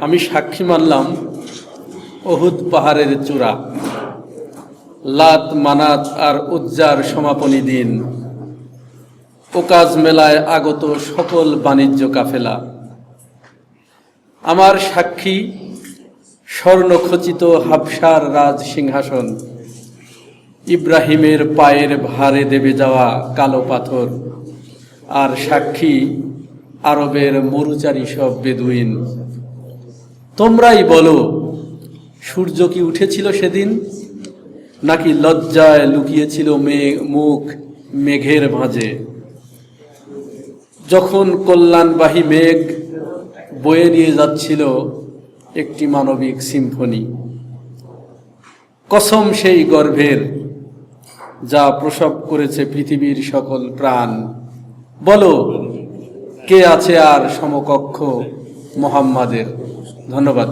আমি সাক্ষী মানলাম উহুদ পাহাড়ের চূড়া, লাত মানাত আর উজ্জার সমাপনী দিন, ওকাজ মেলায় আগত সকল বাণিজ্য কাফেলা। আমার সাক্ষী স্বর্ণখচিত হাবশার রাজ সিংহাসন, ইব্রাহিমের পায়ের ভারে দেবে যাওয়া কালো পাথর, আর সাক্ষী আরবের মরুচারী সব বেদুইন। তোমরাই বলো, সূর্য কি উঠেছিল সেদিন, নাকি লজ্জায় লুকিয়েছিল মুখ মেঘের ভাঁজে? যখন কল্যাণবাহী মেঘ বয়ে নিয়ে যাচ্ছিল একটি মানবিক সিম্ফনি। কসম সেই গর্ভের, যা প্রসব করেছে পৃথিবীর সকল প্রাণ। বলো, কে আছে আর সমকক্ষ মুহাম্মাদের? ধন্যবাদ।